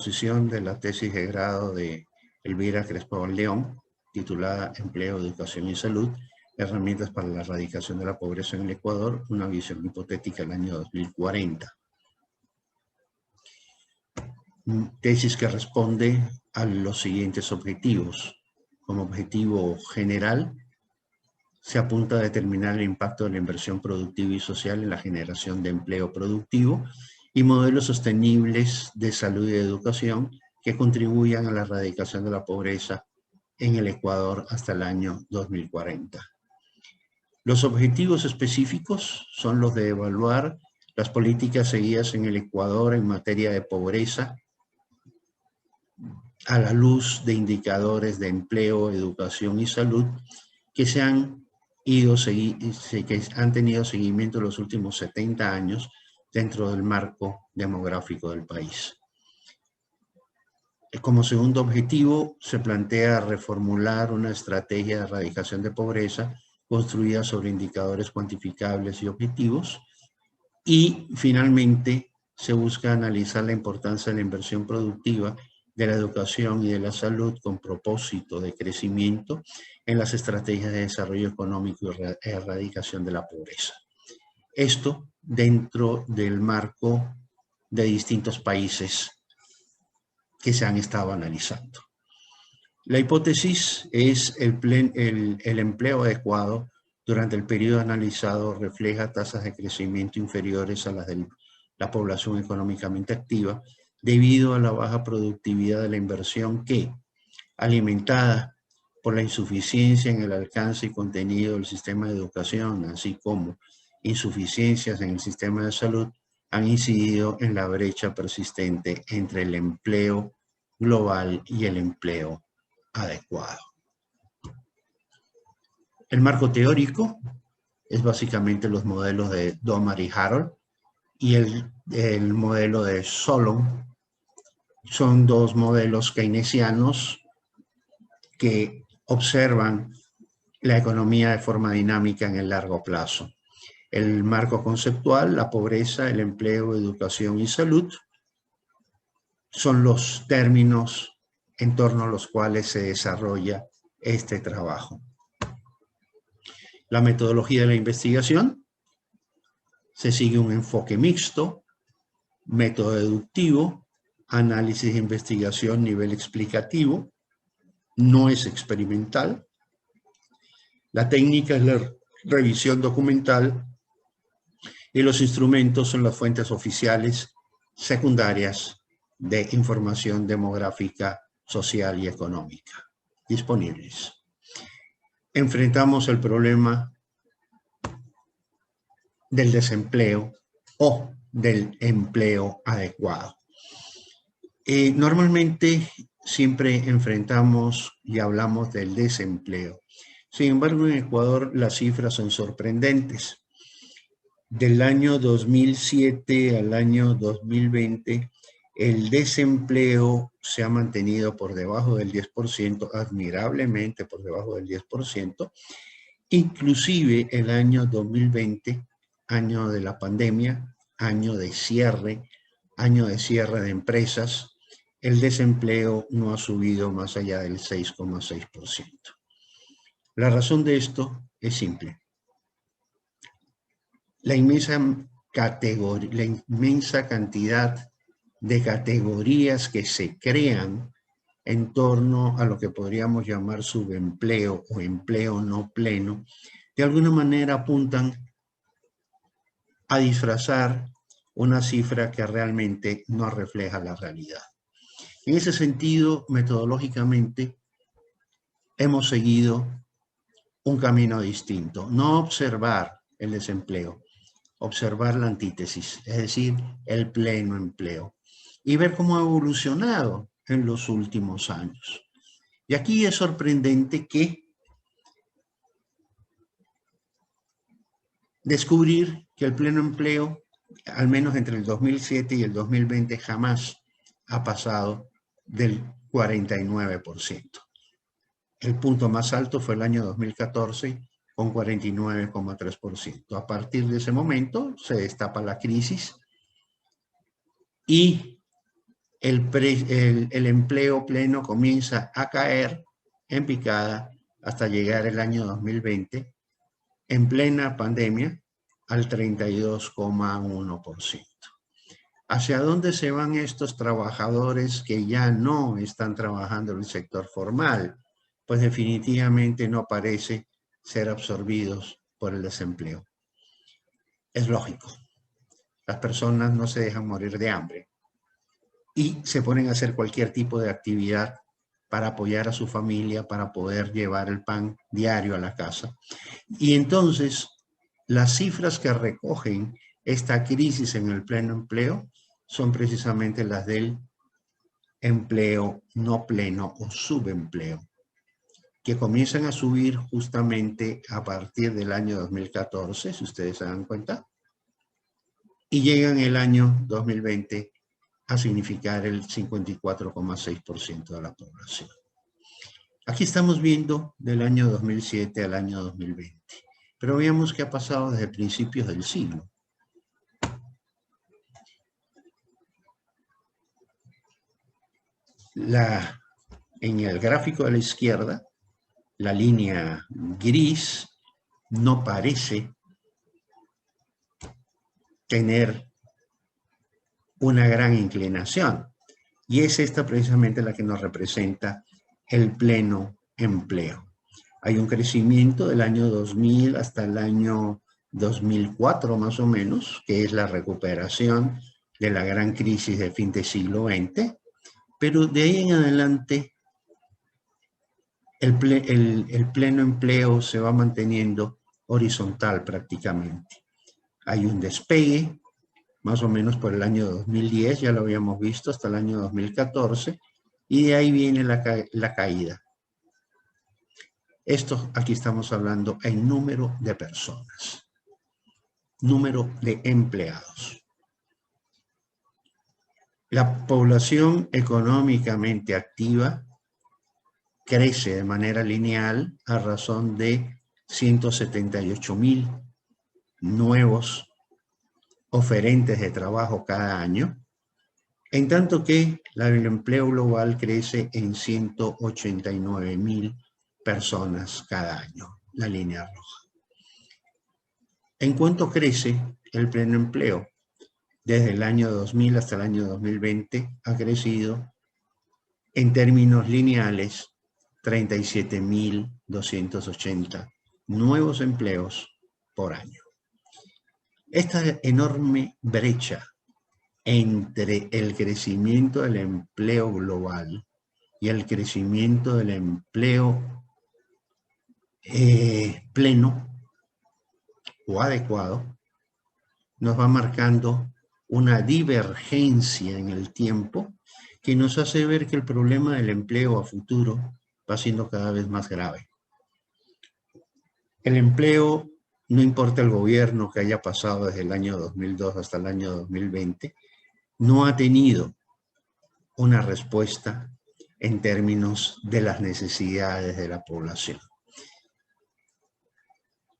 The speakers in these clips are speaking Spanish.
Exposición de la tesis de grado de Elvira Crespo León, titulada Empleo, Educación y Salud, herramientas para la erradicación de la pobreza en el Ecuador, una visión hipotética del año 2040. Tesis que responde a los siguientes objetivos. Como objetivo general, se apunta a determinar el impacto de la inversión productiva y social en la generación de empleo productivo y modelos sostenibles de salud y de educación que contribuyan a la erradicación de la pobreza en el Ecuador hasta el año 2040. Los objetivos específicos son los de evaluar las políticas seguidas en el Ecuador en materia de pobreza a la luz de indicadores de empleo, educación y salud que han tenido seguimiento en los últimos 70 años dentro del marco demográfico del país. Como segundo objetivo, se plantea reformular una estrategia de erradicación de pobreza construida sobre indicadores cuantificables y objetivos. Y finalmente, se busca analizar la importancia de la inversión productiva, de la educación y de la salud con propósito de crecimiento en las estrategias de desarrollo económico y erradicación de la pobreza. Esto dentro del marco de distintos países que se han estado analizando. La hipótesis es el empleo adecuado durante el periodo analizado refleja tasas de crecimiento inferiores a las de la población económicamente activa debido a la baja productividad de la inversión que, alimentada por la insuficiencia en el alcance y contenido del sistema de educación, así como insuficiencias en el sistema de salud, han incidido en la brecha persistente entre el empleo global y el empleo adecuado. El marco teórico es básicamente los modelos de Domar y Harold y el modelo de Solon. Son dos modelos keynesianos que observan la economía de forma dinámica en el largo plazo. El marco conceptual, la pobreza, el empleo, educación y salud, son los términos en torno a los cuales se desarrolla este trabajo. La metodología de la investigación, se sigue un enfoque mixto, método deductivo, análisis de investigación, nivel explicativo, no es experimental. La técnica es la revisión documental y los instrumentos son las fuentes oficiales secundarias de información demográfica, social y económica disponibles. Enfrentamos el problema del desempleo o del empleo adecuado. Normalmente siempre enfrentamos y hablamos del desempleo. Sin embargo, en Ecuador las cifras son sorprendentes. Del año 2007 al año 2020, el desempleo se ha mantenido por debajo del 10%, admirablemente por debajo del 10%. Inclusive el año 2020, año de la pandemia, año de cierre de empresas, el desempleo no ha subido más allá del 6,6%. La razón de esto es simple. La inmensa cantidad de categorías que se crean en torno a lo que podríamos llamar subempleo o empleo no pleno, de alguna manera apuntan a disfrazar una cifra que realmente no refleja la realidad. En ese sentido, metodológicamente, hemos seguido un camino distinto. No observar el desempleo, observar la antítesis, es decir, el pleno empleo, y ver cómo ha evolucionado en los últimos años. Y aquí es sorprendente que descubrir que el pleno empleo, al menos entre el 2007 y el 2020, jamás ha pasado del 49%. El punto más alto fue el año 2014, con 49,3%. A partir de ese momento se destapa la crisis y el empleo pleno comienza a caer en picada hasta llegar el año 2020, en plena pandemia, al 32,1%. ¿Hacia dónde se van estos trabajadores que ya no están trabajando en el sector formal? Pues definitivamente no parece ser absorbidos por el desempleo. Es lógico. Las personas no se dejan morir de hambre y se ponen a hacer cualquier tipo de actividad para apoyar a su familia, para poder llevar el pan diario a la casa. Y entonces, las cifras que recogen esta crisis en el pleno empleo son precisamente las del empleo no pleno o subempleo, que comienzan a subir justamente a partir del año 2014, si ustedes se dan cuenta, y llegan el año 2020 a significar el 54,6% de la población. Aquí estamos viendo del año 2007 al año 2020, pero veamos qué ha pasado desde principios del siglo. En el gráfico de la izquierda, la línea gris no parece tener una gran inclinación, y es esta precisamente la que nos representa el pleno empleo. Hay un crecimiento del año 2000 hasta el año 2004 más o menos, que es la recuperación de la gran crisis de fin de siglo XX, pero de ahí en adelante el pleno empleo se va manteniendo horizontal prácticamente. Hay un despegue, más o menos por el año 2010, ya lo habíamos visto, hasta el año 2014, y de ahí viene la caída. Esto aquí estamos hablando en número de personas, número de empleados. La población económicamente activa crece de manera lineal a razón de 178,000 nuevos oferentes de trabajo cada año, en tanto que el empleo global crece en 189,000 personas cada año, la línea roja. ¿En cuánto crece el pleno empleo? Desde el año 2000 hasta el año 2020 ha crecido en términos lineales 37,280 nuevos empleos por año. Esta enorme brecha entre el crecimiento del empleo global y el crecimiento del empleo pleno o adecuado nos va marcando una divergencia en el tiempo que nos hace ver que el problema del empleo a futuro va siendo cada vez más grave. El empleo, no importa el gobierno que haya pasado desde el año 2002 hasta el año 2020, no ha tenido una respuesta en términos de las necesidades de la población.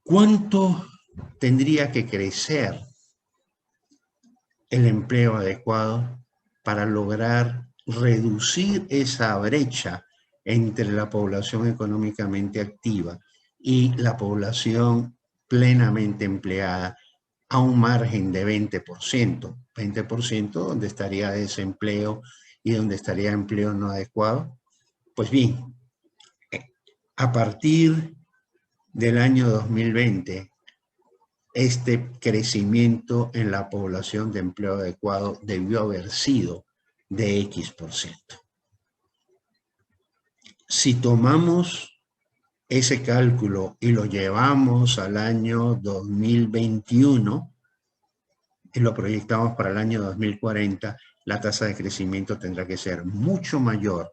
¿Cuánto tendría que crecer el empleo adecuado para lograr reducir esa brecha entre la población económicamente activa y la población plenamente empleada a un margen de 20%? 20% donde estaría desempleo y donde estaría empleo no adecuado. Pues bien, a partir del año 2020, este crecimiento en la población de empleo adecuado debió haber sido de X%. Si tomamos ese cálculo y lo llevamos al año 2021 y lo proyectamos para el año 2040, la tasa de crecimiento tendrá que ser mucho mayor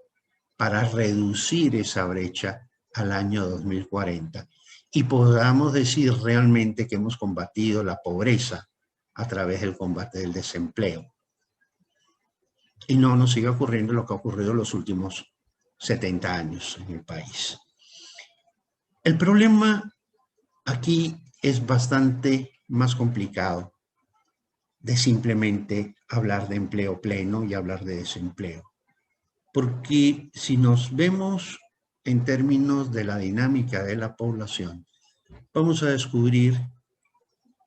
para reducir esa brecha al año 2040 y podamos decir realmente que hemos combatido la pobreza a través del combate del desempleo. Y no nos siga ocurriendo lo que ha ocurrido en los últimos 70 años en el país. El problema aquí es bastante más complicado de simplemente hablar de empleo pleno y hablar de desempleo. Porque si nos vemos en términos de la dinámica de la población, vamos a descubrir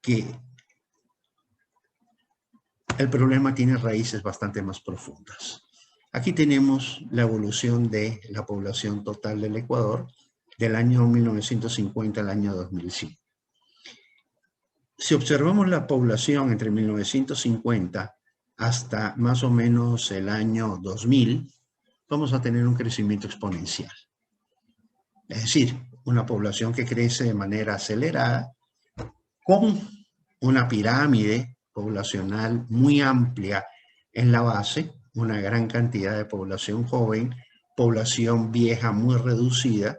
que el problema tiene raíces bastante más profundas. Aquí tenemos la evolución de la población total del Ecuador del año 1950 al año 2005. Si observamos la población entre 1950 hasta más o menos el año 2000, vamos a tener un crecimiento exponencial. Es decir, una población que crece de manera acelerada con una pirámide poblacional muy amplia en la base, una gran cantidad de población joven, población vieja muy reducida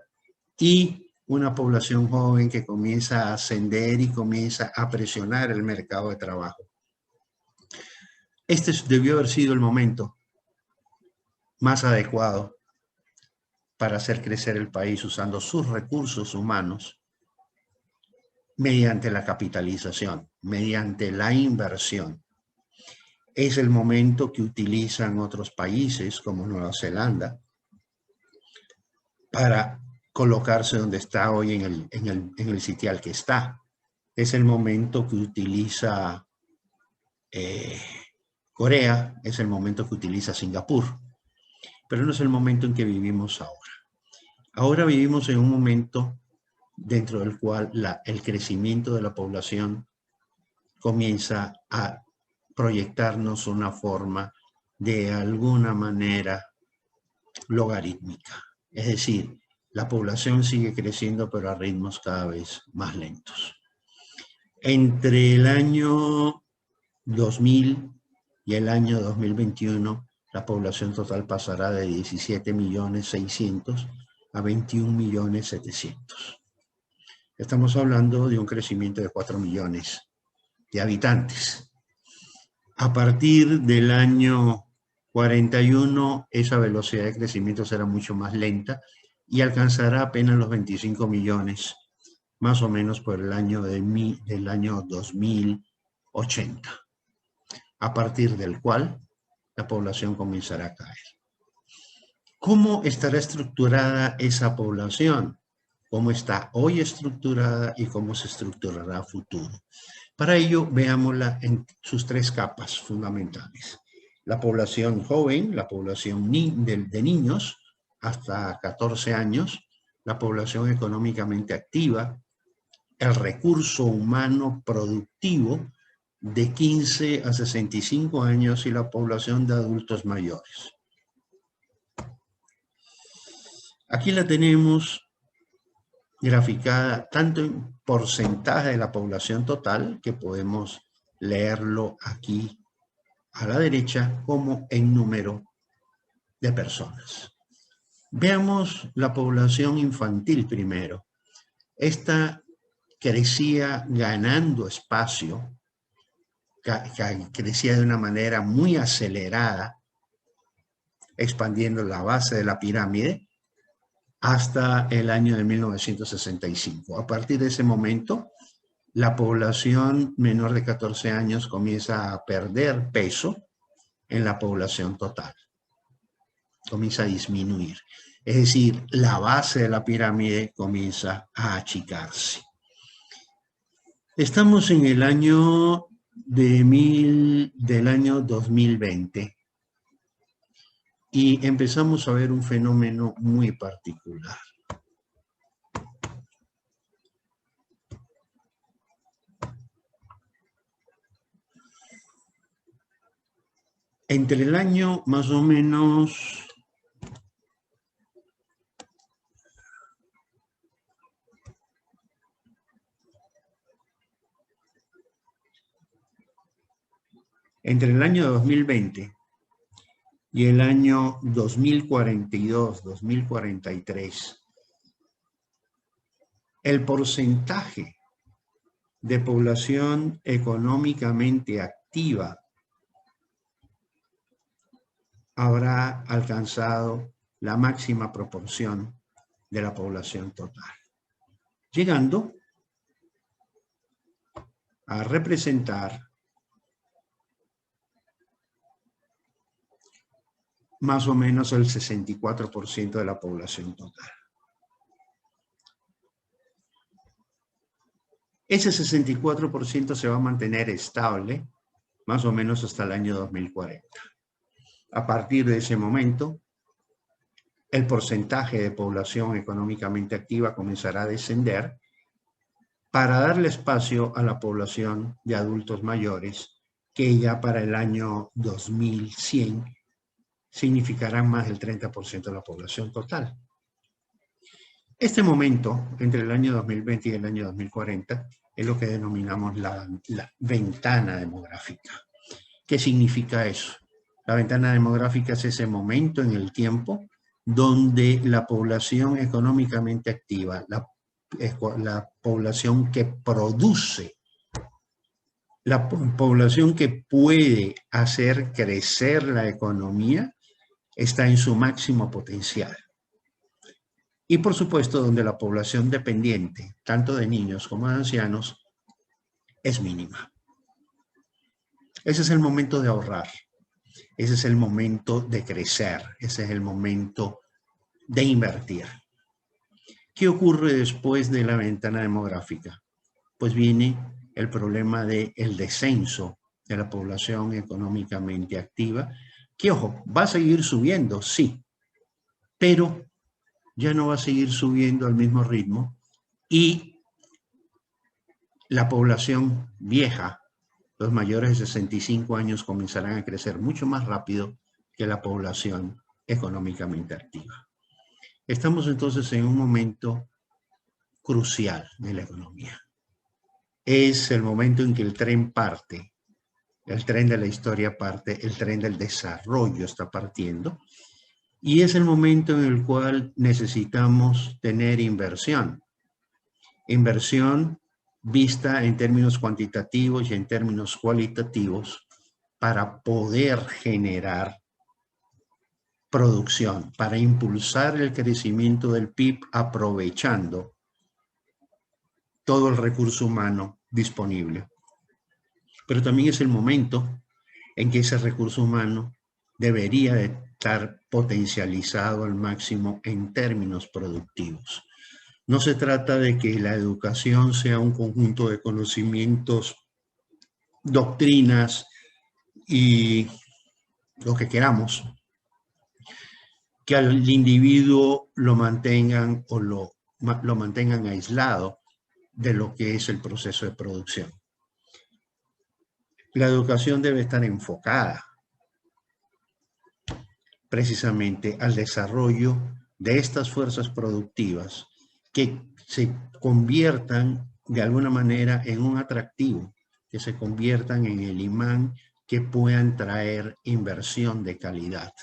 y una población joven que comienza a ascender y comienza a presionar el mercado de trabajo. Este debió haber sido el momento más adecuado para hacer crecer el país usando sus recursos humanos mediante la capitalización, mediante la inversión. Es el momento que utilizan otros países como Nueva Zelanda para colocarse donde está hoy en el sitial que está. Es el momento que utiliza Corea, es el momento que utiliza Singapur, pero no es el momento en que vivimos ahora. Ahora vivimos en un momento dentro del cual el crecimiento de la población comienza a proyectarnos una forma de alguna manera logarítmica. Es decir, la población sigue creciendo pero a ritmos cada vez más lentos. Entre el año 2000 y el año 2021, la población total pasará de 17.600.000 a 21.700.000. Estamos hablando de un crecimiento de 4 millones de habitantes. A partir del año 41, esa velocidad de crecimiento será mucho más lenta y alcanzará apenas los 25 millones, más o menos por el año del año 2080, a partir del cual la población comenzará a caer. ¿Cómo estará estructurada esa población? ¿Cómo está hoy estructurada y cómo se estructurará a futuro? Para ello, veámosla en sus tres capas fundamentales. La población joven, la población de niños hasta 14 años, la población económicamente activa, el recurso humano productivo de 15 a 65 años y la población de adultos mayores. Aquí la tenemos graficada tanto en porcentaje de la población total, que podemos leerlo aquí a la derecha, como en número de personas. Veamos la población infantil primero. Esta crecía ganando espacio, crecía de una manera muy acelerada, expandiendo la base de la pirámide hasta el año de 1965. A partir de ese momento, la población menor de 14 años comienza a perder peso en la población total. Comienza a disminuir. Es decir, la base de la pirámide comienza a achicarse. Estamos en el año del año 2020 y empezamos a ver un fenómeno muy particular. Entre el año más o menos entre el año 2020 y el año 2042, 2043, el porcentaje de población económicamente activa habrá alcanzado la máxima proporción de la población total, llegando a representar más o menos el 64% de la población total. Ese 64% se va a mantener estable más o menos hasta el año 2040. A partir de ese momento, el porcentaje de población económicamente activa comenzará a descender para darle espacio a la población de adultos mayores, que ya para el año 2100 significarán más del 30% de la población total. Este momento, entre el año 2020 y el año 2040, es lo que denominamos la ventana demográfica. ¿Qué significa eso? La ventana demográfica es ese momento en el tiempo donde la población económicamente activa, la población que produce, la población que puede hacer crecer la economía, está en su máximo potencial. Y por supuesto, donde la población dependiente, tanto de niños como de ancianos, es mínima. Ese es el momento de ahorrar. Ese es el momento de crecer. Ese es el momento de invertir. ¿Qué ocurre después de la ventana demográfica? Pues viene el problema del descenso de la población económicamente activa, que, ojo, va a seguir subiendo, sí, pero ya no va a seguir subiendo al mismo ritmo y la población vieja, los mayores de 65 años, comenzarán a crecer mucho más rápido que la población económicamente activa. Estamos entonces en un momento crucial de la economía. Es el momento en que el tren parte, el tren de la historia parte, el tren del desarrollo está partiendo, y es el momento en el cual necesitamos tener inversión. Inversión vista en términos cuantitativos y en términos cualitativos para poder generar producción, para impulsar el crecimiento del PIB aprovechando todo el recurso humano disponible. Pero también es el momento en que ese recurso humano debería de estar potencializado al máximo en términos productivos. No se trata de que la educación sea un conjunto de conocimientos, doctrinas y lo que queramos, que al individuo lo mantengan o lo mantengan aislado de lo que es el proceso de producción. La educación debe estar enfocada precisamente al desarrollo de estas fuerzas productivas que se conviertan de alguna manera en un atractivo, que se conviertan en el imán que puedan traer inversión de calidad.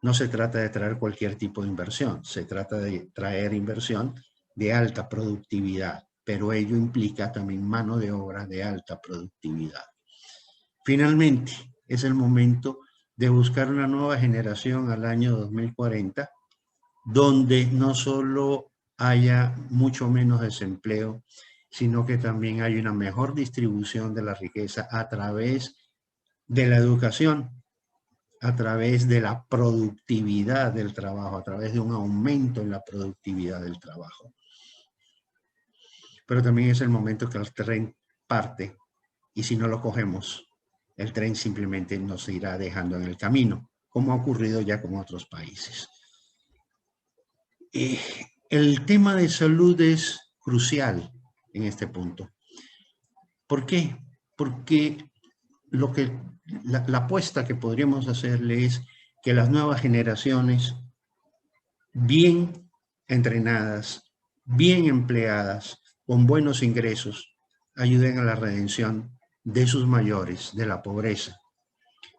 No se trata de traer cualquier tipo de inversión, se trata de traer inversión de alta productividad, pero ello implica también mano de obra de alta productividad. Finalmente, es el momento de buscar una nueva generación al año 2040, donde no solo haya mucho menos desempleo, sino que también hay una mejor distribución de la riqueza a través de la educación, a través de la productividad del trabajo, a través de un aumento en la productividad del trabajo. Pero también es el momento que el tren parte y si no lo cogemos, el tren simplemente nos irá dejando en el camino, como ha ocurrido ya con otros países. El tema de salud es crucial en este punto. ¿Por qué? Porque la apuesta que podríamos hacerle es que las nuevas generaciones, bien entrenadas, bien empleadas, con buenos ingresos, ayuden a la redención de sus mayores, de la pobreza.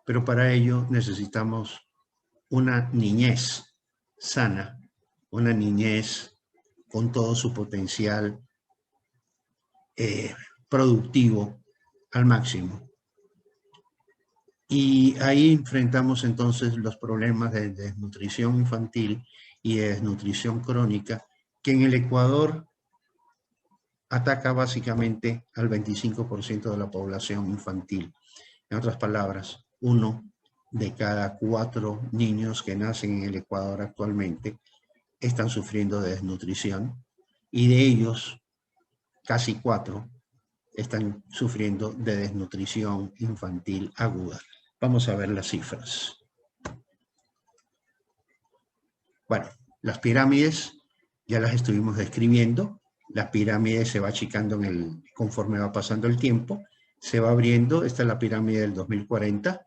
Pero para ello necesitamos una niñez sana, una niñez con todo su potencial productivo al máximo. Y ahí enfrentamos entonces los problemas de desnutrición infantil y de desnutrición crónica, que en el Ecuador ataca básicamente al 25% de la población infantil. En otras palabras, 1 de cada 4 niños que nacen en el Ecuador actualmente están sufriendo de desnutrición y de ellos casi 4 están sufriendo de desnutrición infantil aguda. Vamos a ver las cifras. Bueno, las pirámides ya las estuvimos describiendo. La pirámide se va achicando conforme va pasando el tiempo. Se va abriendo. Esta es la pirámide del 2040,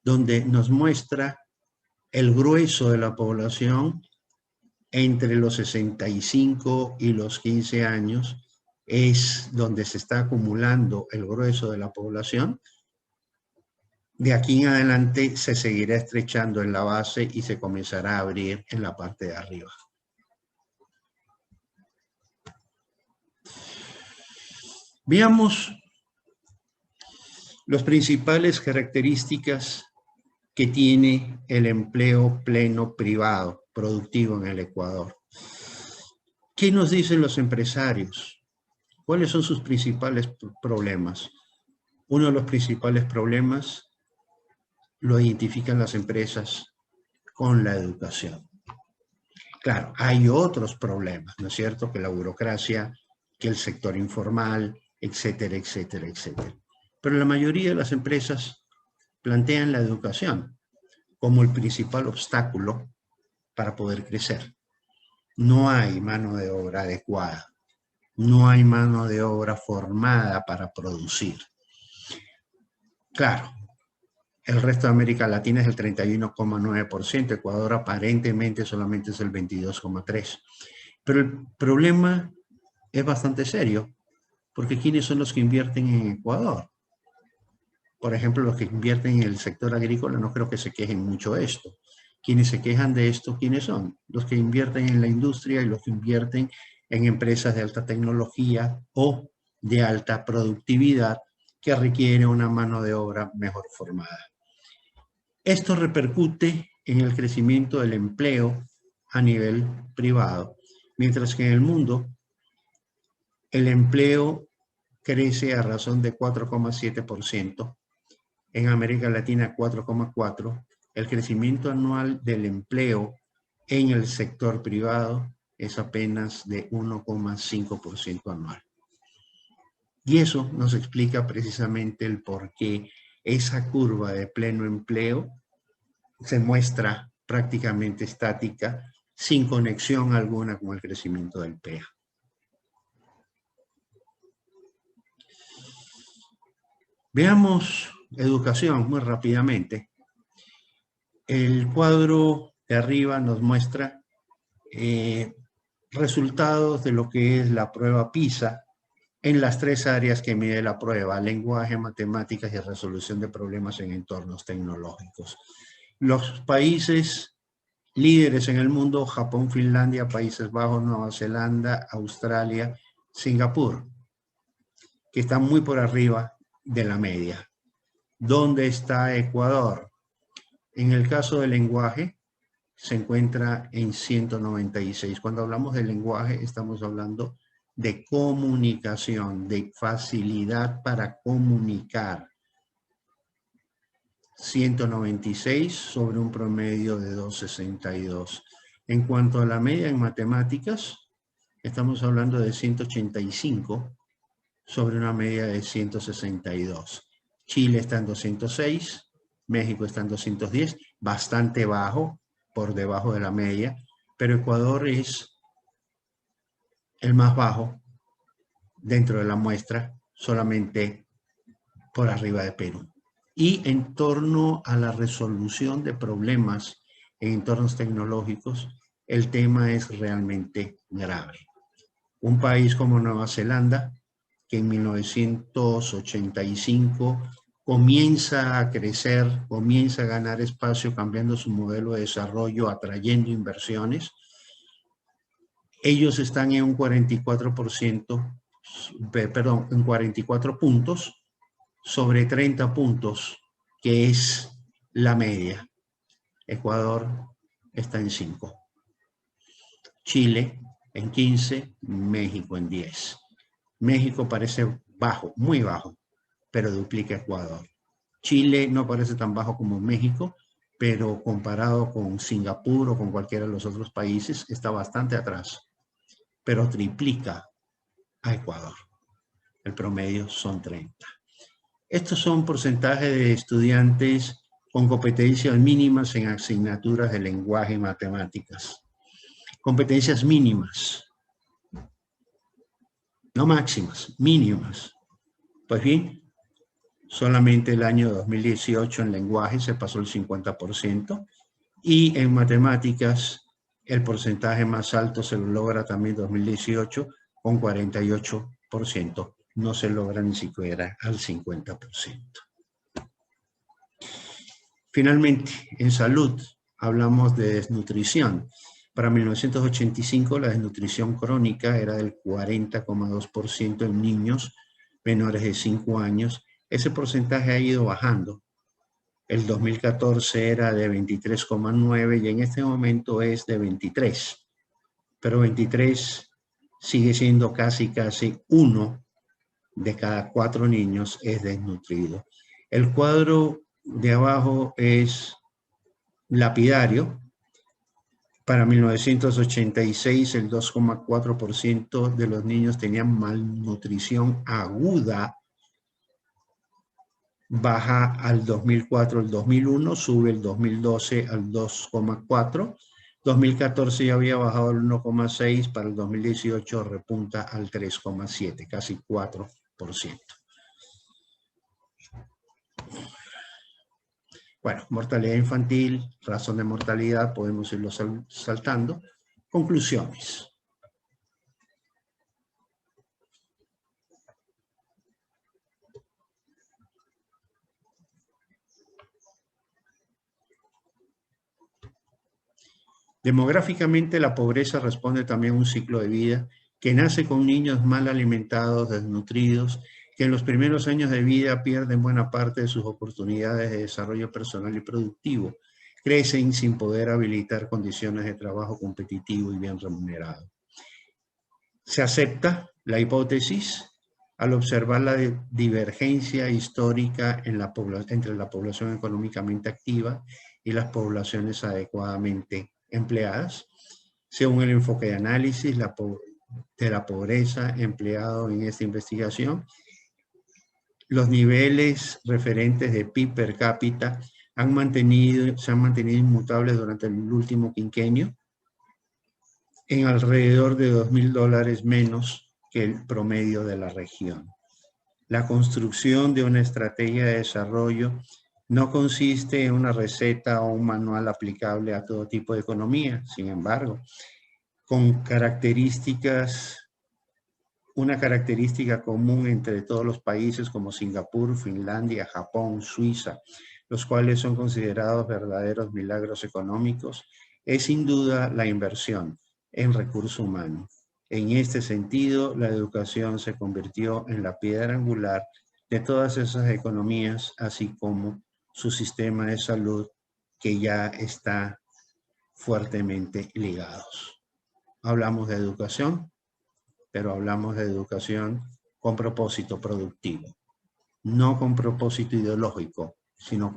donde nos muestra el grueso de la población entre los 65 y los 15 años. Es donde se está acumulando el grueso de la población. De aquí en adelante se seguirá estrechando en la base y se comenzará a abrir en la parte de arriba. Veamos las principales características que tiene el empleo pleno privado productivo en el Ecuador. ¿Qué nos dicen los empresarios? ¿Cuáles son sus principales problemas? Uno de los principales problemas lo identifican las empresas con la educación. Claro, hay otros problemas, ¿no es cierto? Que la burocracia, que el sector informal, etcétera, etcétera, etcétera. Pero la mayoría de las empresas plantean la educación como el principal obstáculo para poder crecer. No hay mano de obra adecuada, no hay mano de obra formada para producir. Claro, el resto de América Latina es el 31,9%, Ecuador aparentemente solamente es el 22,3%. Pero el problema es bastante serio, porque ¿quiénes son los que invierten en Ecuador? Por ejemplo, los que invierten en el sector agrícola no creo que se quejen mucho de esto. Quienes se quejan de esto, ¿quiénes son? Los que invierten en la industria y los que invierten en empresas de alta tecnología o de alta productividad que requiere una mano de obra mejor formada. Esto repercute en el crecimiento del empleo a nivel privado, mientras que en el mundo el empleo crece a razón de 4,7%, en América Latina 4,4%, el crecimiento anual del empleo en el sector privado es apenas de 1,5% anual. Y eso nos explica precisamente el por qué esa curva de pleno empleo se muestra prácticamente estática, sin conexión alguna con el crecimiento del PEA. Veamos educación muy rápidamente. El cuadro de arriba nos muestra resultados de lo que es la prueba PISA en las 3 áreas que mide la prueba: lenguaje, matemáticas y resolución de problemas en entornos tecnológicos. Los países líderes en el mundo: Japón, Finlandia, Países Bajos, Nueva Zelanda, Australia, Singapur, que están muy por arriba de la media. ¿Dónde está Ecuador? En el caso del lenguaje, se encuentra en 196. Cuando hablamos de lenguaje, estamos hablando de comunicación, de facilidad para comunicar. 196 sobre un promedio de 262. En cuanto a la media en matemáticas, estamos hablando de 185 sobre una media de 162. Chile está en 206, México está en 210, bastante bajo, por debajo de la media, pero Ecuador es el más bajo dentro de la muestra, solamente por arriba de Perú. Y en torno a la resolución de problemas en entornos tecnológicos, el tema es realmente grave. Un país como Nueva Zelanda, que en 1985 comienza a crecer, comienza a ganar espacio cambiando su modelo de desarrollo, atrayendo inversiones. Ellos están en un 44%, en 44 puntos sobre 30 puntos, que es la media. Ecuador está en 5. Chile en 15, México en 10. México parece bajo, muy bajo, pero duplica Ecuador. Chile no parece tan bajo como México, pero comparado con Singapur o con cualquiera de los otros países, está bastante atrás, pero triplica a Ecuador. El promedio son 30. Estos son porcentajes de estudiantes con competencias mínimas en asignaturas de lenguaje y matemáticas. Competencias mínimas, no máximas, mínimas. Pues bien, solamente el año 2018 en lenguaje se pasó el 50% y en matemáticas el porcentaje más alto se lo logra también en 2018 con 48%. No se logra ni siquiera al 50%. Finalmente, en salud hablamos de desnutrición. Para 1985 la desnutrición crónica era del 40,2% en niños menores de 5 años. Ese porcentaje ha ido bajando. El 2014 era de 23,9 y en este momento es de 23. Pero 23 sigue siendo casi 1 de cada 4 niños es desnutrido. El cuadro de abajo es lapidario. Para 1986 el 2,4% de los niños tenían malnutrición aguda. Baja al 2004, el 2001, sube el 2012 al 2,4. 2014 ya había bajado al 1,6, para el 2018 repunta al 3,7, casi 4%. Bueno, mortalidad infantil, razón de mortalidad, podemos irlo saltando. Conclusiones. Demográficamente, la pobreza responde también a un ciclo de vida que nace con niños mal alimentados, desnutridos, que en los primeros años de vida pierden buena parte de sus oportunidades de desarrollo personal y productivo, crecen sin poder habilitar condiciones de trabajo competitivo y bien remunerado. Se acepta la hipótesis al observar la divergencia histórica en entre la población económicamente activa y las poblaciones adecuadamente empleadas. Según el enfoque de análisis de la pobreza empleado en esta investigación, los niveles referentes de PIB per cápita se han mantenido inmutables durante el último quinquenio, en alrededor de $2.000 menos que el promedio de la región. La construcción de una estrategia de desarrollo no consiste en una receta o un manual aplicable a todo tipo de economía. Sin embargo, una característica común entre todos los países como Singapur, Finlandia, Japón, Suiza, los cuales son considerados verdaderos milagros económicos, es sin duda la inversión en recurso humano. En este sentido, la educación se convirtió en la piedra angular de todas esas economías, así como su sistema de salud, que ya está fuertemente ligados. Hablamos de educación, pero hablamos de educación con propósito productivo, no con propósito ideológico, sino